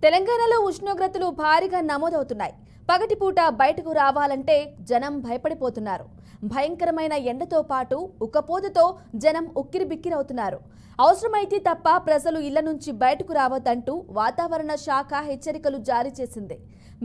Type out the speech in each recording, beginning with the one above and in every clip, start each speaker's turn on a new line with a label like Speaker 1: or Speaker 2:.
Speaker 1: తెలంగాణలో ఉష్ణోగ్రతలు భారీగా నమోదవుతున్నాయి. పగటిపూట బయటకు రావాలంటే జనం భయపడిపోతున్నారు. భయంకరమైన ఎండతో పాటు ఉక్కపోతతో జనం ఉక్కిరిబిక్కిరవుతున్నారు. అవసరమైతే తప్ప ప్రజలు ఇళ్ల నుంచి బయటకు రావద్దంటూ వాతావరణ శాఖ హెచ్చరికలు జారీ చేసింది.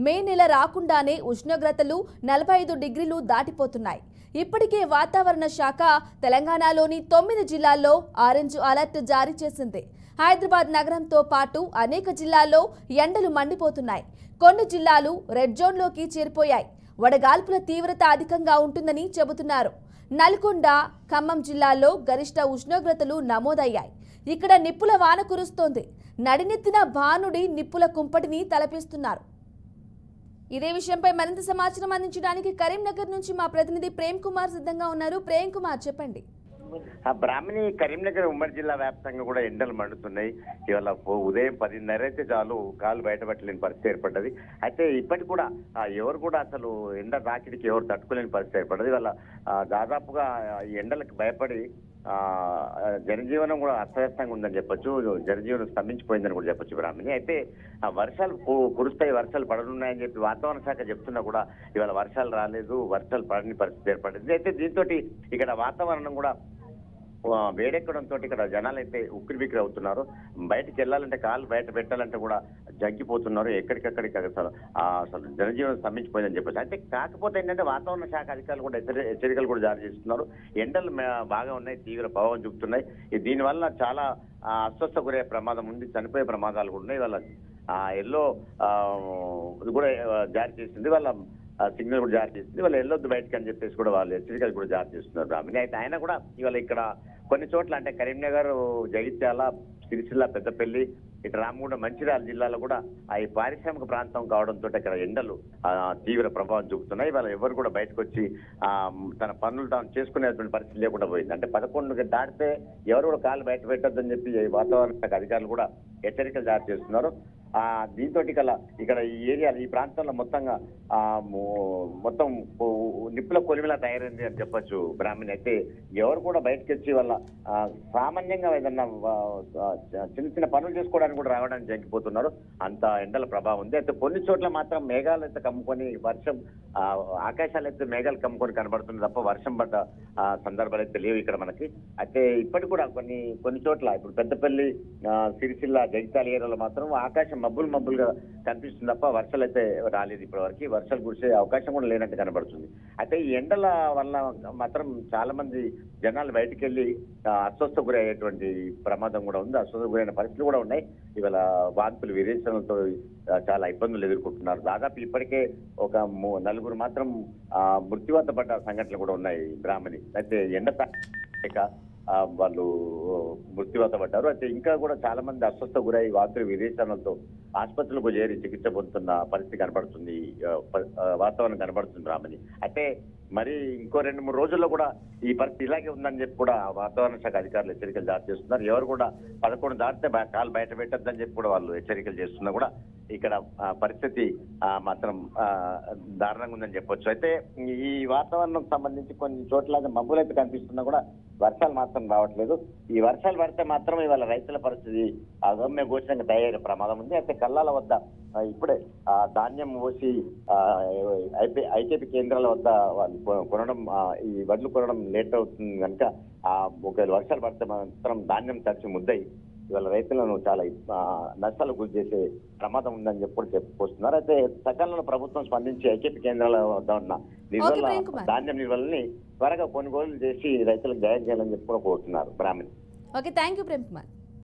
Speaker 1: మే నెల రాకుండానే ఉష్ణోగ్రతలు 45 డిగ్రీలు దాటిపోతున్నాయి. ఇప్పటికే వాతావరణ శాఖ తెలంగాణలోని 9 జిల్లాల్లో ఆరెంజ్ అలర్ట్ జారీ చేసింది. హైదరాబాద్ నగరంతో పాటు అనేక జిల్లాల్లో ఎండలు మండిపోతున్నాయి. కొన్ని జిల్లాలు రెడ్ జోన్లోకి చేరిపోయాయి. వడగాల్పుల తీవ్రత అధికంగా ఉంటుందని చెబుతున్నారు. నల్గొండ, ఖమ్మం జిల్లాల్లో గరిష్ట ఉష్ణోగ్రతలు నమోదయ్యాయి. ఇక్కడ నిప్పుల వాన కురుస్తోంది. నడినెత్తిన భానుడి నిప్పుల కుంపటిని తలపిస్తున్నారు. ఇదే విషయంపై మరింత సమాచారం అందించడానికి కరీంనగర్ నుంచి మా ప్రతినిధి ప్రేమ్ కుమార్ సిద్ధంగా ఉన్నారు. ప్రేమ్ కుమార్, చెప్పండి.
Speaker 2: బ్రాహ్మణి కరీంనగర్ ఉమ్మడి జిల్లా వ్యాప్తంగా కూడా ఎండలు మండుతున్నాయి. ఇవాళ ఉదయం 10:30 అయితే చాలు కాలు బయటపట్టలేని పరిస్థితి ఏర్పడ్డది. అయితే ఇప్పటికి కూడా ఎవరు కూడా అసలు ఎండ రాకిడికి ఎవరు తట్టుకోలేని పరిస్థితి ఏర్పడ్డది. ఇవాళ దాదాపుగా ఎండలకు భయపడి జనజీవనం కూడా అస్తవ్యస్తంగా ఉందని చెప్పొచ్చు. జనజీవనం స్తంభించిపోయిందని కూడా చెప్పొచ్చు బ్రాహ్మణి. అయితే వర్షాలు కురుస్తాయి, వర్షాలు పడనున్నాయని చెప్పి వాతావరణ శాఖ చెప్తున్నా కూడా ఇవాళ వర్షాలు రాలేదు, వర్షాలు పడని పరిస్థితి ఏర్పడింది. అయితే దీంతో ఇక్కడ వాతావరణం కూడా వేడెక్కడంతో ఇక్కడ జనాలు అయితే ఉక్కిరిబిక్కిరి అవుతున్నారు. బయటకు వెళ్ళాలంటే కాళ్ళు బయట పెట్టాలంటే కూడా జగ్గిపోతున్నారు. ఎక్కడికక్కడికి అసలు జనజీవనం స్తంభించిపోయిందని చెప్పేసి. అయితే కాకపోతే ఏంటంటే వాతావరణ శాఖ అధికారులు కూడా హెచ్చరికలు కూడా జారీ చేస్తున్నారు. ఎండలు బాగా ఉన్నాయి, తీవ్ర ప్రభావం చూపుతున్నాయి. దీనివల్ల చాలా అస్వస్థ గురయ్యే ప్రమాదం ఉంది, చనిపోయే ప్రమాదాలు కూడా ఉన్నాయి. వాళ్ళ ఎల్లో కూడా జారీ చేసింది, వాళ్ళ సిగ్నల్ కూడా జారీ చేసింది. వాళ్ళు వెళ్ళొద్దు బయటకు అని చెప్పేసి కూడా వాళ్ళు హెచ్చరికలు కూడా జారీ చేస్తున్నారు బ్రాహ్మణి. అయితే ఆయన కూడా ఇవాళ ఇక్కడ కొన్ని చోట్ల అంటే కరీంనగర్, జగిత్యాల, సిరిసిల్ల, పెద్దపల్లి, ఇటు రామగుండం, మంచిర్యాల జిల్లాలో కూడా ఈ పారిశ్రామిక ప్రాంతం కావడంతో ఇక్కడ ఎండలు తీవ్ర ప్రభావం చూపుతున్నాయి. ఇవాళ ఎవరు కూడా బయటకు వచ్చి తన పనులు తాను చేసుకునేటువంటి పరిస్థితి లేకుండా పోయింది. అంటే 11 దాటితే ఎవరు కూడా కాళ్ళు బయట పెట్టొద్దని చెప్పి వాతావరణ శాఖ అధికారులు కూడా హెచ్చరికలు జారీ చేస్తున్నారు. దీంతో ఇక్కడ ఈ ఏరియా, ఈ ప్రాంతంలో మొత్తం నిప్పుల కొలిమిలా తయారైంది అని చెప్పొచ్చు బ్రాహ్మణి. అయితే ఎవరు కూడా బయటకు వచ్చి వాళ్ళ సామాన్యంగా ఏదన్నా చిన్న చిన్న పనులు చేసుకోవడానికి కూడా రావడానికి జగ్గిపోతున్నారు. అంత ఎండల ప్రభావం ఉంది. అయితే కొన్ని చోట్ల మాత్రం మేఘాలు అయితే కమ్ముకొని వర్షం, ఆకాశాలు అయితే మేఘాలు కమ్ముకొని కనబడుతుంది తప్ప వర్షం పడ్డ సందర్భాలు అయితే లేవు ఇక్కడ మనకి. అయితే ఇప్పటికి కూడా కొన్ని చోట్ల ఇప్పుడు పెద్దపల్లి, సిరిసిల్ల, జగిత్యాల ఏరియాలో మాత్రం ఆకాశం మబ్బులుగా కనిపిస్తుంది తప్ప వర్షాలు అయితే రాలేదు. ఇప్పటి వరకు వర్షాలు కురిసే అవకాశం కూడా లేనట్టు కనబడుతుంది. అయితే ఈ ఎండల వల్ల మాత్రం చాలా మంది జనాలు బయటికి వెళ్ళి అస్వస్థ గురయ్యేటువంటి ప్రమాదం కూడా ఉంది. అస్వస్థ గురైన పరిస్థితులు కూడా ఉన్నాయి. ఇవాళ వాంతులు, విరేచనలతో చాలా ఇబ్బందులు ఎదుర్కొంటున్నారు. దాదాపు ఇప్పటికే ఒక 4 మాత్రం మృత్యువాత పడ్డ సంఘటనలు కూడా ఉన్నాయి బ్రాహ్మణి. అయితే ఎండ వాళ్ళు మృత్యువాత పడ్డారు. అయితే ఇంకా కూడా చాలా మంది అస్వస్థ గురై వాంతులు, విరేచనలతో ఆసుపత్రులకు చేరి చికిత్స పొందుతున్న పరిస్థితి కనబడుతుంది, వాతావరణం కనబడుతుంది బ్రాహ్మణి. అయితే మరి ఇంకో 2-3 రోజుల్లో కూడా ఈ పరిస్థితి ఇలాగే ఉందని చెప్పి కూడా వాతావరణ శాఖ అధికారులు హెచ్చరికలు జారీ చేస్తున్నారు. ఎవరు కూడా 11 దాటితే కాలు బయట పెట్టద్దని చెప్పి కూడా వాళ్ళు హెచ్చరికలు చేస్తున్నా కూడా ఇక్కడ పరిస్థితి మాత్రం దారుణంగా ఉందని చెప్పొచ్చు. అయితే ఈ వాతావరణం సంబంధించి కొన్ని చోట్ల మబ్బులు అయితే కనిపిస్తున్నా కూడా వర్షాలు మాత్రం రావట్లేదు. ఈ వర్షాలు పడితే మాత్రం ఇవాళ రైతుల పరిస్థితి అగమ్య గోచరంగా తయారయ్యే ప్రమాదం ఉంది. అయితే కల్లాల వద్ద ఇప్పుడే ధాన్యం పోసి ఐకేపీ కేంద్రాల వద్ద వాళ్ళు కొనడం, ఈ వడ్లు కొనడం లేట్ అవుతుంది కనుక ఒకవేళ వర్షాలు పడితే మాత్రం ధాన్యం తడిచి ముద్దయి ఇవాళ రైతులను చాలా నష్టాలకు గురి చేసే ప్రమాదం ఉందని చెప్పి చెప్పుకొస్తున్నారు. అయితే సకాలంలో ప్రభుత్వం స్పందించి ఐకేపీ కేంద్రాల వద్ద ఉన్న ధాన్యం నిల్వల్ని త్వరగా కొనుగోలు చేసి రైతులకు న్యాయం చేయాలని చెప్పి కూడా కోరుతున్నారు Brahmani.
Speaker 1: Okay, thank you Prem Kumar.